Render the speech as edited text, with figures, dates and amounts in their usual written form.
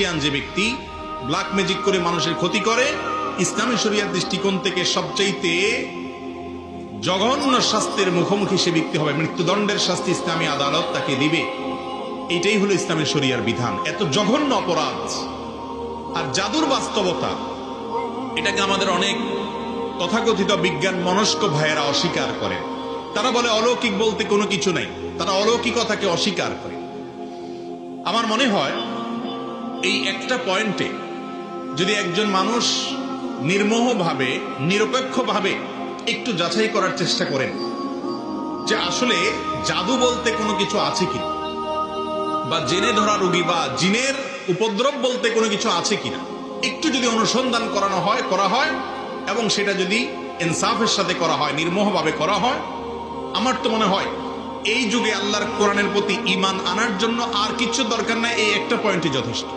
Magician যে ব্যক্তি black magic করে মানুষের ক্ষতি করে, ইসলামী শরিয়ার দৃষ্টিকোণ থেকে সবচাইতে জঘন্য শাস্তির মুখোমুখি সে ব্যক্তি হবে, মৃত্যুদণ্ডের শাস্তি ইসলামী আদালত তাকে দিবে। এটাই হলো ইসলামী শরিয়ার বিধান। এত জঘন্য অপরাধ। আর জাদুর বাস্তবতা, এটাকে আমাদের অনেক তথাকথিত বিজ্ঞান মনস্ক ভাইয়েরা অস্বীকার করে। তারা বলে অলৌকিক বলতে কোনো কিছু নাই, তারা অলৌকিকতাকে অস্বীকার করে। আমার মনে হয় এই একটা পয়েন্টে যদি একজন মানুষ নির্মোহভাবে নিরপেক্ষভাবে একটু যাচাই করার চেষ্টা করেন যে আসলে জাদু বলতে কোনো কিছু আছে কিনা, বা জেনে ধরা রোগী বা জিনের উপদ্রব বলতে কোনো কিছু আছে কিনা, একটু যদি অনুসন্ধান করা হয় এবং সেটা যদি ইনসাফের সাথে করা হয়, নির্মোহভাবে করা হয়, আমার তো মনে হয় এই যুগে আল্লাহর কোরআনের প্রতি ঈমান আনার জন্য আর কিছু দরকার নাই, এই একটা পয়েন্টই যথেষ্ট।